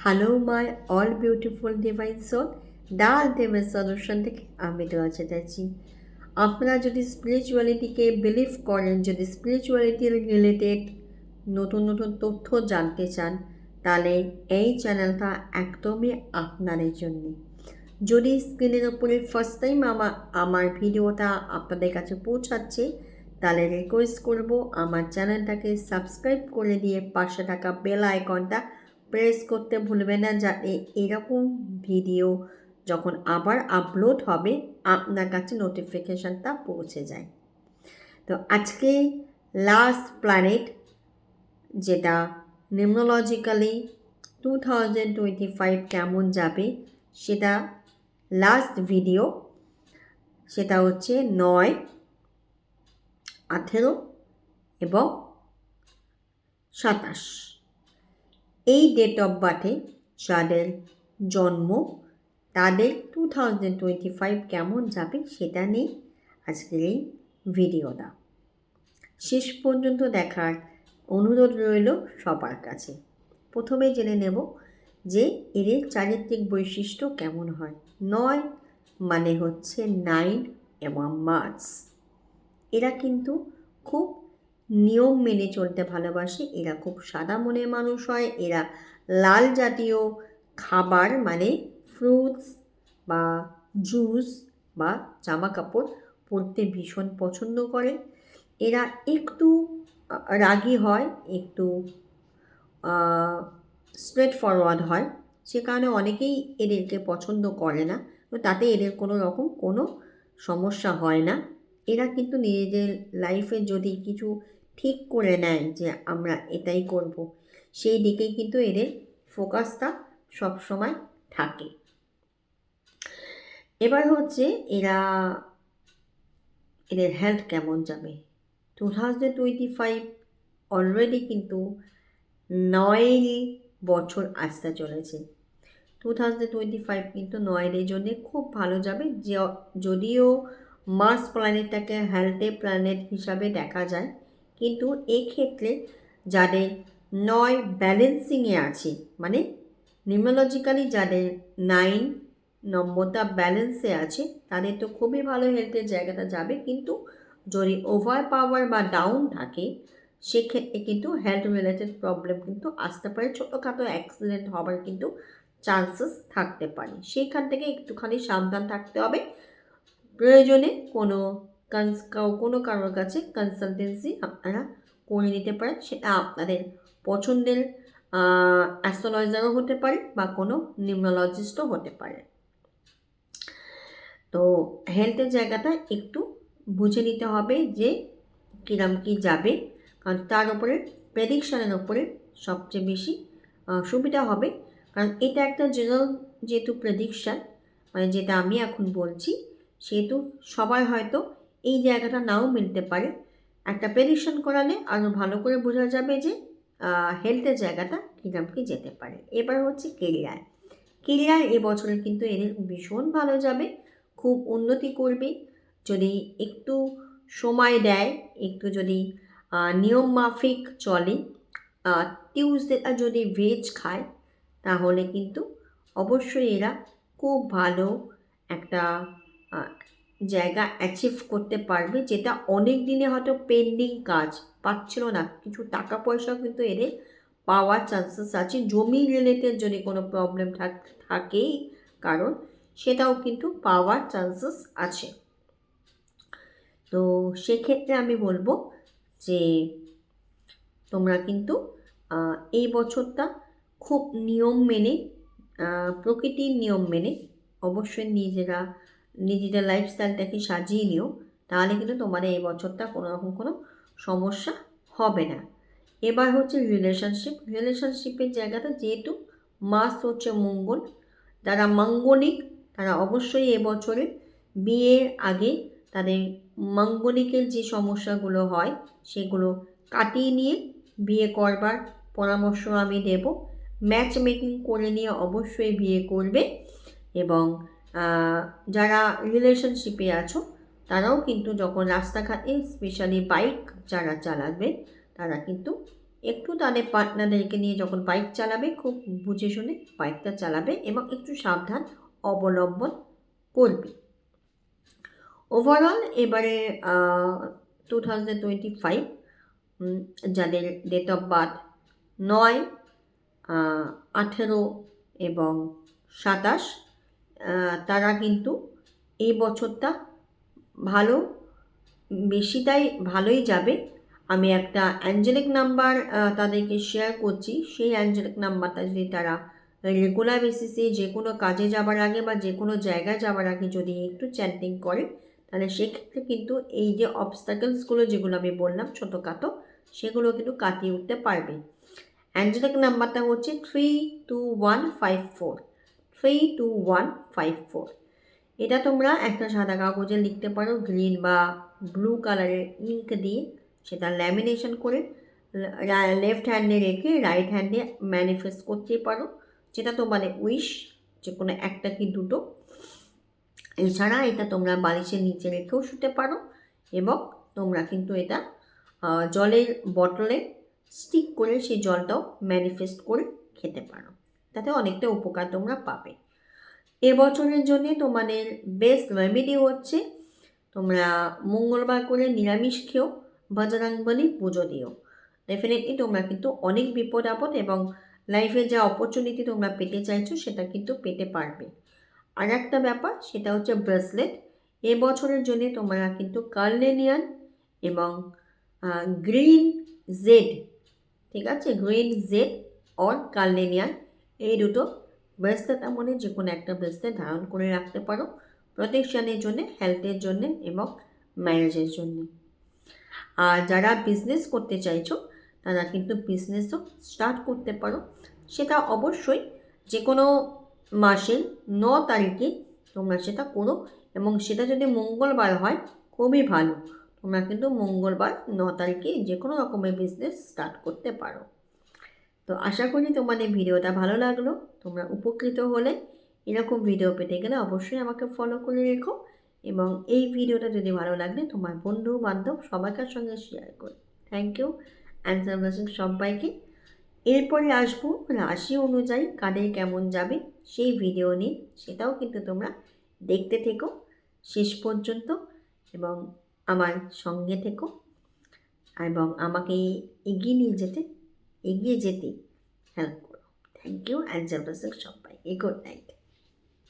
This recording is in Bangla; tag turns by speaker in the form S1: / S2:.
S1: Hello my all beautiful divine soul, the ultimate solution থেকে আমি দোয়া চাচ্ছি। আপনারা যদি স্পিরিচুয়ালিটিকে বিলিভ করেন, যদি স্পিরিচুয়ালিটির রিলেটেড নতুন নতুন তথ্য জানতে চান, তাহলে এই চ্যানেলটা একদমই আপনাদের জন্য। যদি স্ক্রিনের ওপরে ফার্স্ট টাইম আমার ভিডিওটা আপনাদের কাছে পৌঁছাচ্ছে, তাহলে রিকোয়েস্ট করব আমার চ্যানেলটাকে সাবস্ক্রাইব করে দিয়ে পাশে থাকা বেল আইকনটা প্রেস করতে ভুলবেন না, যাতে এরকম ভিডিও যখন আবার আপলোড হবে আপনার কাছে নোটিফিকেশানটা পৌঁছে যায়। তো আজকে লাস্ট প্ল্যানেট, যেটা নিউমোলজিক্যালি 2025 কেমন যাবে সেটা লাস্ট ভিডিও, সেটা হচ্ছে 9, 18 এবং 27। এই ডেট অফ বার্থে যাদের জন্ম তাদের 2025 কেমন যাবে সেটা নিয়ে আজকের এই ভিডিওটা শেষ পর্যন্ত দেখার অনুরোধ রইল সবার কাছে। প্রথমে জেনে নেব যে এদের চারিত্রিক বৈশিষ্ট্য কেমন হয়। 9 মানে হচ্ছে 9 এবং মার্চ। এরা কিন্তু খুব নিয়ম মেনে চলতে ভালোবাসে, এরা খুব সাদা মনের মানুষ হয়। এরা লাল জাতীয় খাবার মানে ফ্রুটস বা জুস বা জামা কাপড় পরতে ভীষণ পছন্দ করে। এরা একটু রাগী হয়, একটু স্ট্রেট ফরওয়ার্ড হয়, সে কারণে অনেকেই এদেরকে পছন্দ করে না। তো তাতে এদের কোনো রকম কোনো সমস্যা হয় না। এরা কিন্তু নিজেদের লাইফে যদি কিছু ঠিক করে নেয় যে আমরা এটাই করব, সেই দিকেই কিন্তু এদের ফোকাসটা সবসময় থাকে। এবার হচ্ছে এদের হেলথ কেমন যাবে। 2025 অলরেডি কিন্তু 9 বছর আসতে চলেছে। 2025 কিন্তু 9 জন্যে খুব ভালো যাবে। যদিও মার্স প্ল্যানেটটাকে হেলথের প্ল্যানেট হিসাবে দেখা যায়, কিন্তু এক্ষেত্রে যাদের 9 ব্যালেন্সিংয়ে আছে, মানে নিউমোলজিক্যালি যাদের 9 নম্বরটা ব্যালেন্সে আছে, তাদের তো খুবই ভালো হেলথের জায়গাটা যাবে। কিন্তু যদি ওভার পাওয়ার বা ডাউন থাকে, সেক্ষেত্রে কিন্তু হেলথ রিলেটেড প্রবলেম কিন্তু আসতে পারে। ছোটোখাটো অ্যাক্সিডেন্ট হবার কিন্তু চান্সেস থাকতে পারে। সেইখান থেকে একটুখানি সাবধান থাকতে হবে। প্রয়োজনে কোনো কারোর কাছে কনসালটেন্সি আপনারা করে নিতে পারেন। সেটা আপনাদের পছন্দের অ্যাস্ট্রোলজারও হতে পারে বা কোনো নিউমোলজিস্টও হতে পারে। তো হেলথের জায়গাটা একটু বুঝে নিতে হবে যে কিরম কী যাবে, কারণ তার উপরে প্রেডিকশানের উপরে সবচেয়ে বেশি সুবিধা হবে। কারণ এটা একটা জেনারেল যেহেতু প্রেডিকশান, মানে যেটা আমি এখন বলছি, সেহেতু সবাই হয়তো এই জায়গাটা নাও মিলতে পারে। একটা প্রেডিকশান করালে আরও ভালো করে বোঝা যাবে যে হেলথের জায়গাটা কীরকম কী যেতে পারে। এবার হচ্ছে কেরিয়ার এবছরে কিন্তু এদের ভীষণ ভালো যাবে, খুব উন্নতি করবে যদি একটু সময় দেয়, একটু যদি নিয়ম মাফিক চলে, টিউসডেটা যদি ভেজ খায়, তাহলে কিন্তু অবশ্যই এরা খুব ভালো একটা জায়গা অ্যাচিভ করতে পারবে, যেটা অনেক দিনে হয়তো পেন্ডিং কাজ পাচ্ছিল না। কিছু টাকা পয়সাও কিন্তু এদের পাওয়ার চান্সেস আছে। জমি রিলেটেড যদি কোনো প্রবলেম থাকেই কারণ, সেটাও কিন্তু পাওয়ার চান্সেস আছে। তো সেক্ষেত্রে আমি বলবো যে তোমরা কিন্তু এই বছরটা খুব নিয়ম মেনে, প্রকৃতির নিয়ম মেনে অবশ্যই নিজেদের লাইফস্টাইলটাকে সাজিয়ে নিও, তাহলে কিন্তু তোমাদের এই বছরটা কোনো রকম কোনো সমস্যা হবে না। এবার হচ্ছে রিলেশনশিপের জায়গাটা, যেহেতু মাস হচ্ছে মঙ্গল, যারা মাঙ্গলিক তারা অবশ্যই এবছরে বিয়ের আগে তাদের মাঙ্গলিকের যে সমস্যাগুলো হয় সেগুলো কাটিয়ে নিয়ে বিয়ে করবার পরামর্শ আমি দেব। ম্যাচ মেকিং করে নিয়ে অবশ্যই বিয়ে করবে। এবং যারা রিলেশনশিপে আছো তারাও কিন্তু যখন রাস্তাঘাটে, স্পেশালি বাইক যারা চালাবে, তারা কিন্তু একটু তাদের পার্টনারদেরকে নিয়ে যখন বাইক চালাবে খুব বুঝে শুনে বাইকটা চালাবে এবং একটু সাবধান অবলম্বন করবে। ওভারঅল এবারে 2025 যাদের ডেট অফ বার্থ 9, 18 এবং 27, তারা কিন্তু এই বছরটা ভালো, বেশিটাই ভালোই যাবে। আমি একটা অ্যাঞ্জেলিক নাম্বার তাদেরকে শেয়ার করছি। সেই অ্যাঞ্জেলিক নাম্বারটা যদি তারা রেগুলার বেসিসে যে কোনো কাজে যাবার আগে বা যে কোনো জায়গায় যাবার আগে যদি একটু চ্যান্টিং করে, তাহলে সেক্ষেত্রে কিন্তু এই যে অবস্টাকলসগুলো যেগুলো আমি বললাম ছোটোখাটো, সেগুলো কিন্তু কাটিয়ে উঠতে পারবে। অ্যাঞ্জেলিক নাম্বারটা হচ্ছে 32154, 32154। এটা তোমরা একটা সাদা কাগজে লিখতে পারো, গ্রিন বা ব্লু কালারের ইঙ্ক দিয়ে সেটা ল্যামিনেশন করে লেফট হ্যান্ডে রেখে রাইট হ্যান্ডে ম্যানিফেস্ট করতে পারো, যেটা তোমাদের উইশ, যে কোনো একটা কি দুটো। এছাড়া এটা তোমরা বালিশের নিচে রেখেও শুতে পারো এবং তোমরা কিন্তু এটা জলের বটলে স্টিক করে সেই জলটাও ম্যানিফেস্ট করে খেতে পারো, তাতে অনেকটা উপকার তোমরা পাবে। এবছরের জন্য তোমাদের বেস্ট রেমেডি হচ্ছে তোমরা মঙ্গলবার করে নিরামিষ খেও, বজরংবলী পুজো দিও। ডেফিনেটলি তোমরা কিন্তু অনেক বিপদ আপদ এবং লাইফে যে অপরচুনিটি তোমরা পেতে চাইছো সেটা কিন্তু পেতে পারবে। আর একটা ব্যাপার, সেটা হচ্ছে ব্রেসলেট। এবছরের জন্য তোমরা কিন্তু কার্নেলিয়ান এবং গ্রিন জেড, ঠিক আছে, গ্রিন জেড অর কার্নেলিয়ান, এই দুটো ব্রেসলেট মনে যে কোনো একটা ব্রেসলেট ধারণ করে রাখতে পারো, প্রোটেকশানের জন্যে, হেলথের জন্যে এবং ম্যারেজের জন্যে। আর যারা বিজনেস করতে চাইছো তারা কিন্তু বিজনেসও স্টার্ট করতে পারো। সেটা অবশ্যই যে কোনো মাসের 9 তারিখে তোমরা সেটা করো এবং সেটা যদি মঙ্গলবার হয় খুবই ভালো। তোমরা কিন্তু মঙ্গলবার 9 তারিখে যে কোনো রকমের বিজনেস স্টার্ট করতে পারো। তো আশা করি তোমাদের ভিডিওটা ভালো লাগলো, তোমরা উপকৃত হলে। এরকম ভিডিও পেতে গেলে অবশ্যই আমাকে ফলো করে রেখো এবং এই ভিডিওটা যদি ভালো লাগলে তোমার বন্ধু বান্ধব সবাইকার সঙ্গে শেয়ার করো। থ্যাংক ইউ অ্যান্সার ব্লেসিং সবাইকে। এরপরে আসবো রাশি অনুযায়ী কাদের কেমন যাবে সেই ভিডিও নিয়ে, সেটাও কিন্তু তোমরা দেখতে থেকো শেষ পর্যন্ত এবং আমার সঙ্গে থেকো এবং আমাকে এগিয়ে যেতে হেল্প করো। থ্যাংক ইউ অ্যান্সার ব্লেসিং সবাইকে। Good night.